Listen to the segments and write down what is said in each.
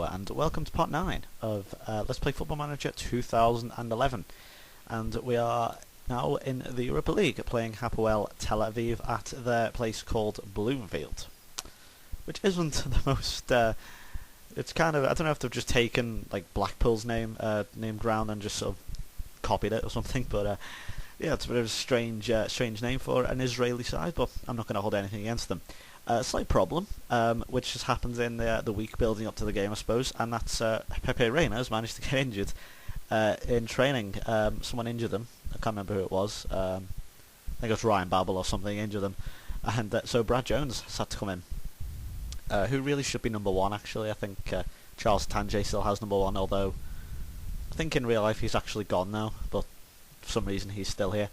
Hello and welcome to part 9 of Let's Play Football Manager 2011, and we are now in the Europa League playing Hapoel-Tel-Aviv at their place called Bloomfield, which isn't the most, it's kind of, I don't know if they've just taken like Blackpool's name ground and just sort of copied it or something, but yeah, it's a bit of a strange name for an Israeli side, but I'm not going to hold anything against them. Slight problem, which just happens in the week building up to the game, I suppose, and that's Pepe Reina has managed to get injured in training. Someone injured him. I can't remember who it was. I think it was Ryan Babel or something injured him, and so Brad Jones has had to come in, who really should be number 1. Actually, I think Charles Tanjay still has number 1, although I think in real life he's actually gone now, but for some reason he's still here.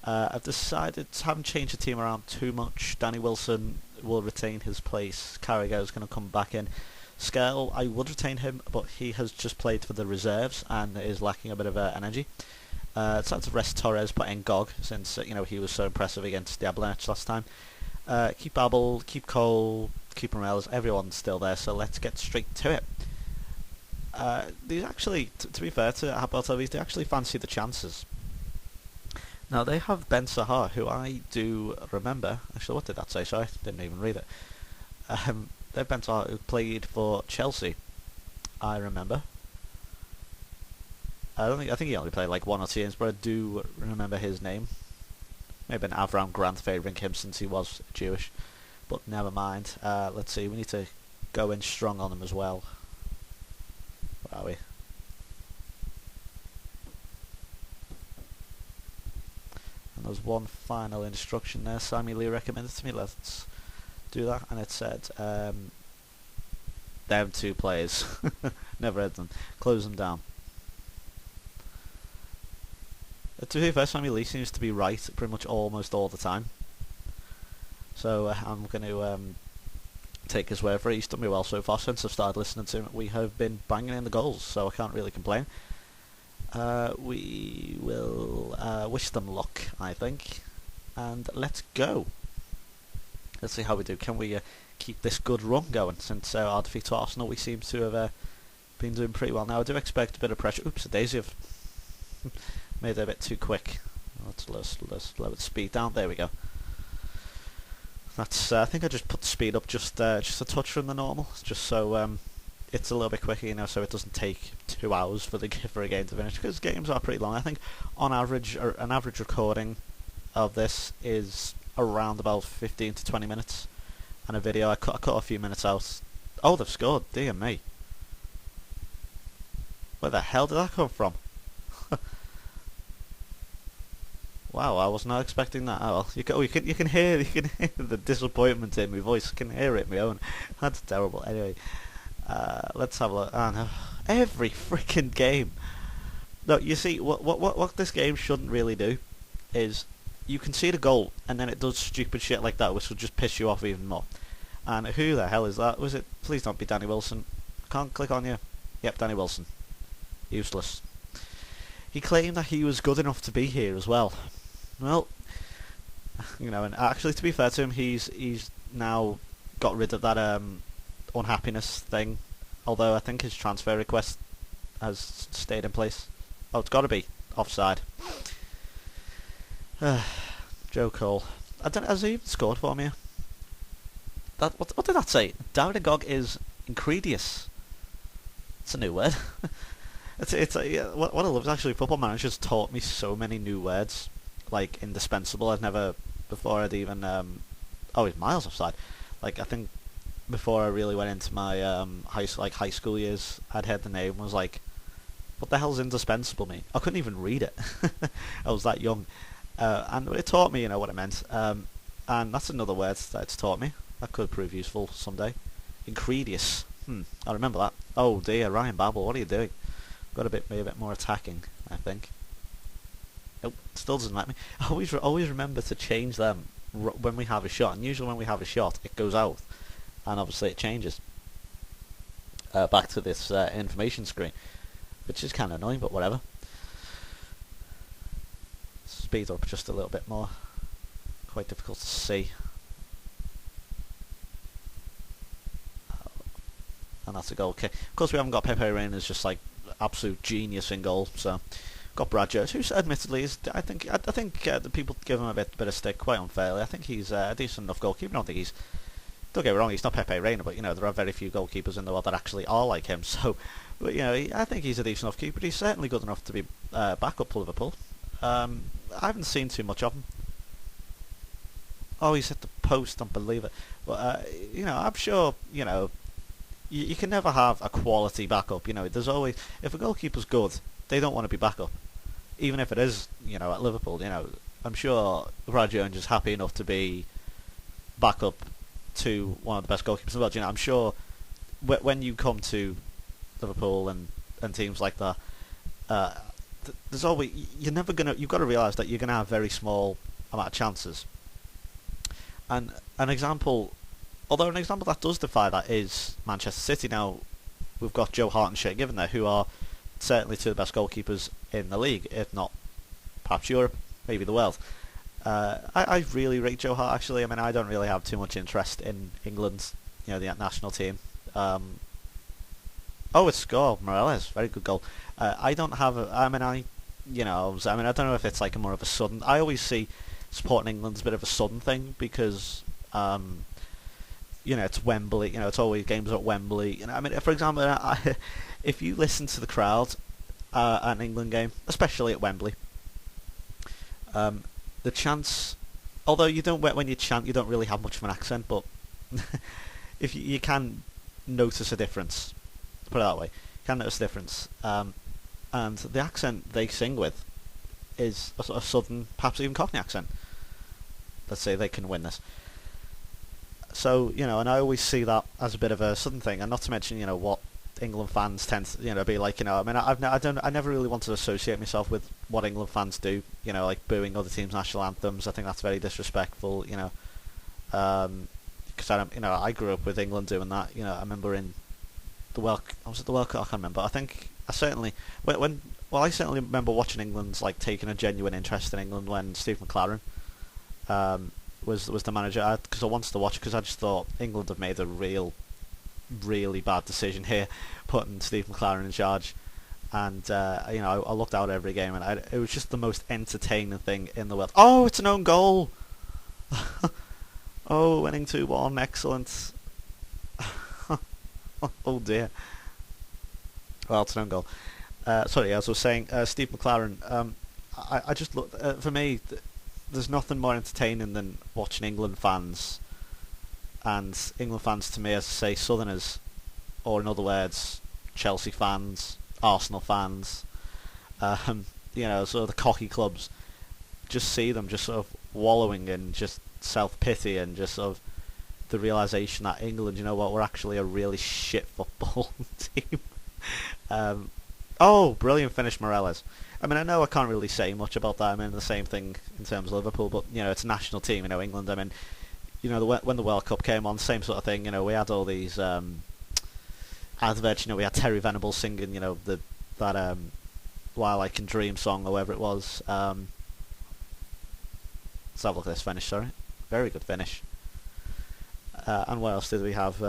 I've decided to haven't changed the team around too much. Danny Wilson will retain his place. Carragher is going to come back in. Skell, I would retain him, but he has just played for the reserves and is lacking a bit of energy. Decided to rest Torres, put in Gog, since he was so impressive against Diablonec last time. Keep Babel, keep Cole, keep Morales, everyone's still there, so let's get straight to it. These actually, to be fair to Hapoel-Tel-Aviv, they actually fancy the chances. Now they have Ben Sahar, who I do remember. Actually, what did that say? Sorry, didn't even read it. They have Ben Sahar, who played for Chelsea. I remember. I think he only played like 1 or 2 games, but I do remember his name. Maybe an Avram Grant favouring him since he was Jewish, but never mind. Let's see. We need to go in strong on him as well. Where are we? And there's one final instruction there. Sammy Lee recommended to me. Let's do that. And it said, down 2 players. Never heard them. Close them down. To be fair, Sammy Lee seems to be right pretty much almost all the time. So I'm going to take his word for it. He's done me well so far since I've started listening to him. We have been banging in the goals, so I can't really complain. We will wish them luck, I think, and let's go. Let's see how we do. Can we keep this good run going? Since our defeat to Arsenal, we seem to have been doing pretty well. Now I do expect a bit of pressure. Oops, a daisy have made it a bit too quick. Let's lower the speed down. There we go. That's. I think I just put the speed up just a touch from the normal, just so it's a little bit quicker, so it doesn't take 2 hours for a game to finish, because games are pretty long. I think on average, an average recording of this is around about 15 to 20 minutes, and a video I cut a few minutes out. Oh, they've scored! Dear me, where the hell did that come from? Wow, I was not expecting that. Oh, well, you can hear the disappointment in my voice. I can hear it in my own. That's terrible. Anyway. Let's have a look. Oh no, every freaking game. No, you see, what this game shouldn't really do is you concede a goal and then it does stupid shit like that, which will just piss you off even more. And who the hell is that? Was it? Please don't be Danny Wilson. Can't click on you. Yep, Danny Wilson. Useless. He claimed that he was good enough to be here as well. Well, and actually, to be fair to him, he's now got rid of that unhappiness thing, although I think his transfer request has stayed in place. Oh, it's got to be offside. Joe Cole. I don't. Has he even scored for me? What did that say? Gog is incredious. It's a new word. What I love is actually Football Manager's taught me so many new words, like indispensable. Before I'd even oh, he's miles offside. Like I think. Before I really went into my high school years, I'd heard the name and was like, what the hell's indispensable mean? I couldn't even read it. I was that young. And it taught me, what it meant. And that's another word that it's taught me. That could prove useful someday. Incredious. I remember that. Oh dear, Ryan Babel, what are you doing? Got to be a bit more attacking, I think. Nope, still doesn't like me. I always remember to change them when we have a shot. And usually when we have a shot, it goes out. And obviously it changes back to this information screen, which is kind of annoying, but whatever. Speed up just a little bit more. Quite difficult to see. and that's a goal kick. Of course, we haven't got Pepe Reina's just like absolute genius in goal, so got Brad Jones, who admittedly is, I think the people give him a bit of stick quite unfairly. I think he's a decent enough goalkeeper. I don't think he's, don't get me wrong, he's not Pepe Reina, but there are very few goalkeepers in the world that actually are like him. So, but I think he's a decent enough keeper. He's certainly good enough to be backup for Liverpool. I haven't seen too much of him. Oh, he's hit the post, don't believe it. But I'm sure you can never have a quality backup. There's always, if a goalkeeper's good, they don't want to be backup, even if it is at Liverpool. I'm sure Brad Jones is happy enough to be backup to one of the best goalkeepers in the world. I'm sure when you come to Liverpool and teams like that, there's always, you've got to realise that you're gonna have very small amount of chances. And an example that does defy that is Manchester City. Now, we've got Joe Hart and Shea Given there, who are certainly two of the best goalkeepers in the league, if not perhaps Europe, maybe the world. I really rate Joe Hart, actually. I mean, I don't really have too much interest in England, the national team. It's goal, Morales, very good goal. I don't have I don't know if it's like a more of a sudden. I always see supporting England's a bit of a sudden thing because it's Wembley. It's always games at Wembley. For example, if you listen to the crowd at an England game, especially at Wembley, the chants, although when you chant, you don't really have much of an accent, but if you can notice a difference, put it that way, you can notice a difference, and the accent they sing with is a southern, perhaps even Cockney accent. Let's say they can win this. So and I always see that as a bit of a southern thing, and not to mention what England fans tend to be like. I never really wanted to associate myself with what England fans do. Like booing other teams' national anthems. I think that's very disrespectful. Because I grew up with England doing that. I remember in the World. Was it the World Cup? I can't remember. I certainly remember watching England's like taking a genuine interest in England when Steve McLaren was the manager. Because I wanted to watch it because I just thought England have made a really bad decision here, putting Steve McLaren in charge. And I looked out every game, and it was just the most entertaining thing in the world. Oh, it's an own goal! Oh, winning 2-1, excellent. Oh dear. Well, it's an own goal. Sorry, as I was saying, Steve McLaren. I just looked. For me, there's nothing more entertaining than watching England fans. And England fans, to me, as I say, Southerners, or in other words, Chelsea fans, Arsenal fans, sort of the cocky clubs, just see them just sort of wallowing in just self-pity and just sort of the realisation that England, we're actually a really shit football team. Brilliant finish, Morales. I know I can't really say much about that. The same thing in terms of Liverpool, but it's a national team, England. When the World Cup came on, same sort of thing. We had all these adverts. We had Terry Venables singing, that "While I Can Dream" song, or whatever it was. Let's have a look at this finish. Sorry, very good finish. And what else did we have?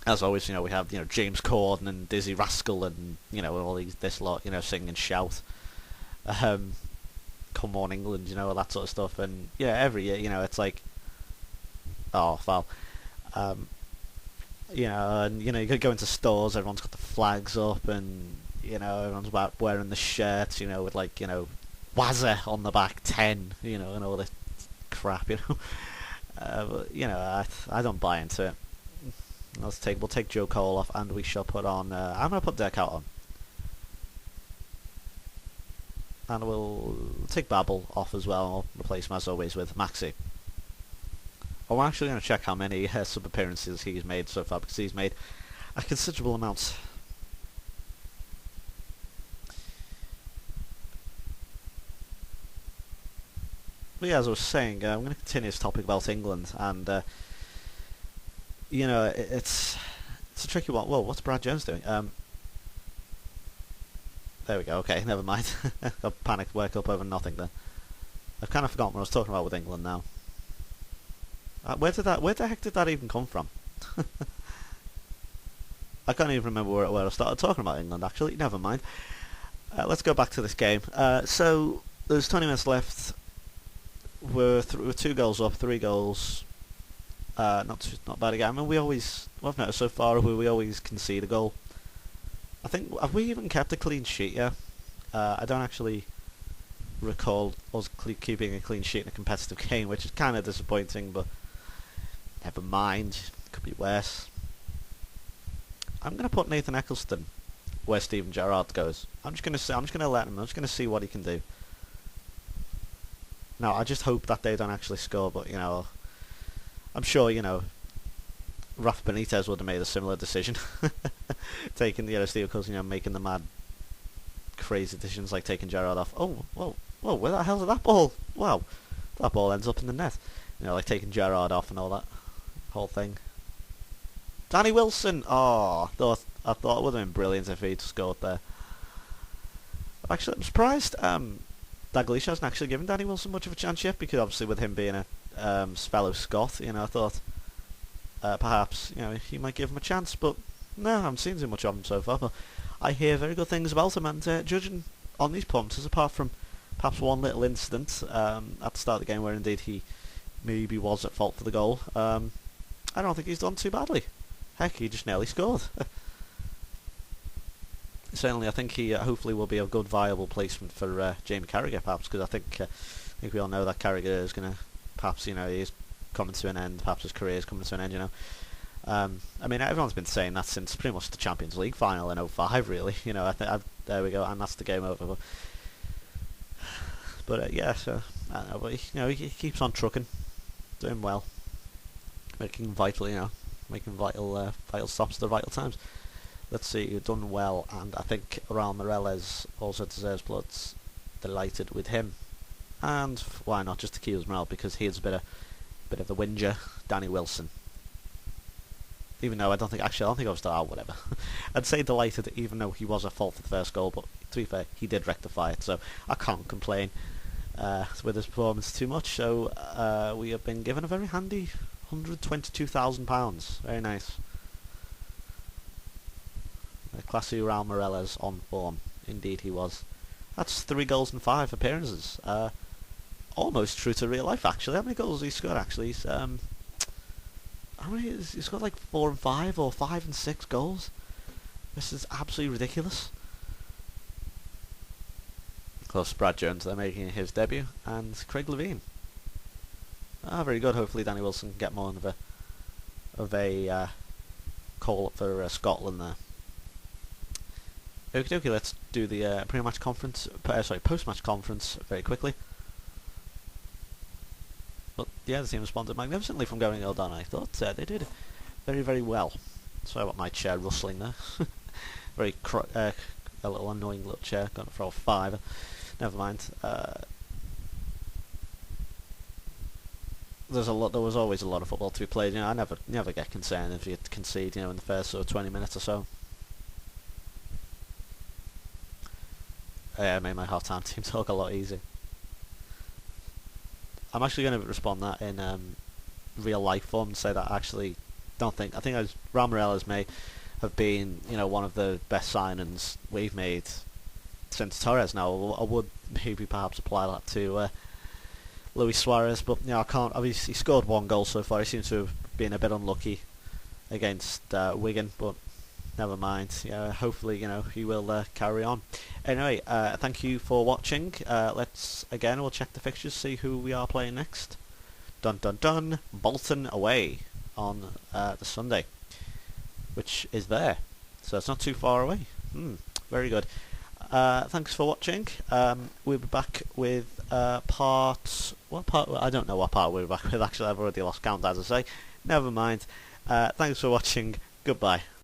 As always, we have James Corden and Dizzy Rascal and all this lot, sing and shout. Come on, England, all that sort of stuff. And every year, it's like, oh, foul. And you could go into stores, everyone's got the flags up, and everyone's about wearing the shirts, with like Wazza on the back, 10, and all this crap, but I don't buy into it. We'll take Joe Cole off, and we shall put on. I'm gonna put Dirk out on, and we'll take Babel off as well. I'll replace him as always with Maxi. I'm actually going to check how many sub appearances he's made so far, because he's made a considerable amount. But yeah, as I was saying, I'm going to continue this topic about England, and it's a tricky one. Whoa, what's Brad Jones doing? There we go. Okay, never mind. I panicked, woke up over nothing there. I've kind of forgotten what I was talking about with England now. Where the heck did that even come from? I can't even remember where I started talking about England, actually. Never mind. Let's go back to this game. So, there's 20 minutes left. We're 2 goals up, 3 goals. Not bad again. I mean, I've noticed so far we always concede a goal. I think, have we even kept a clean sheet yet? I don't actually recall us keeping a clean sheet in a competitive game, which is kind of disappointing, but never mind. Could be worse. I'm going to put Nathan Eccleston where Steven Gerrard goes. I'm just going to let him. I'm just going to see what he can do. Now, I just hope that they don't actually score, but, I'm sure, Rafa Benitez would have made a similar decision. Taking, Steve Coles, making the mad, crazy decisions like taking Gerrard off. Oh, whoa, where the hell did that ball? Wow, that ball ends up in the net. Like taking Gerrard off and all that whole thing. Danny Wilson! Oh, I thought it would have been brilliant if he'd scored there. Actually, I'm surprised Dalglish hasn't actually given Danny Wilson much of a chance yet, because obviously with him being a fellow Scot, I thought perhaps he might give him a chance, but no, I haven't seen too much of him so far. But I hear very good things about him, and judging on these performances, apart from perhaps one little incident at the start of the game where indeed he maybe was at fault for the goal, I don't think he's done too badly. Heck, he just nearly scored. Certainly, I think he hopefully will be a good, viable placement for Jamie Carragher, perhaps, because I think we all know that Carragher is going to, perhaps, he's coming to an end, perhaps his career is coming to an end, I mean, everyone's been saying that since pretty much the Champions League final in '05, really. There we go, and that's the game over. But yeah, so, I don't know, but he keeps on trucking, doing well, making vital stops at the vital times. Let's see, you've done well, and I think Raul Meireles also deserves plaudits. Delighted with him, and why not just to keep his morale, because he is a bit of the whinger. Danny Wilson. Even though I don't think I was still whatever. I'd say delighted, even though he was at fault for the first goal, but to be fair, he did rectify it, so I can't complain with his performance too much. So we have been given a very handy £122,000. Very nice. Classy Raul Meireles on form. Indeed he was. That's 3 goals and 5 appearances. Almost true to real life, actually. How many goals has he scored, actually? He's got like 4 and 5 or 5 and 6 goals. This is absolutely ridiculous. Of course, Brad Jones, they're making his debut, and Craig Levein. Very good. Hopefully Danny Wilson can get more of a call up for Scotland there. Okie dokie, let's do the pre-match conference, post-match conference very quickly. But yeah, the team responded magnificently from going all done. I thought they did very, very well. Sorry about my chair rustling there. Very a little annoying little chair. Going to throw a 5. Never mind. There was always a lot of football to be played. I never get concerned if you concede, in the first sort of 20 minutes or so. Yeah, it made my half-time team talk a lot easier. I'm actually going to respond that in real life form and say that I actually don't think... I think Raul Meireles may have been, one of the best signings we've made since Torres. Now, I would maybe perhaps apply that to Luis Suarez, but I can't. Obviously, he scored 1 goal so far. He seems to have been a bit unlucky against Wigan, but never mind. Hopefully, he will carry on. Anyway, thank you for watching. We'll check the fixtures, see who we are playing next. Dun dun dun. Bolton away on the Sunday, which is there, so it's not too far away. Very good. Thanks for watching. We'll be back with part... What part? I don't know what part we'll be back with, actually. I've already lost count, as I say. Never mind. Thanks for watching. Goodbye.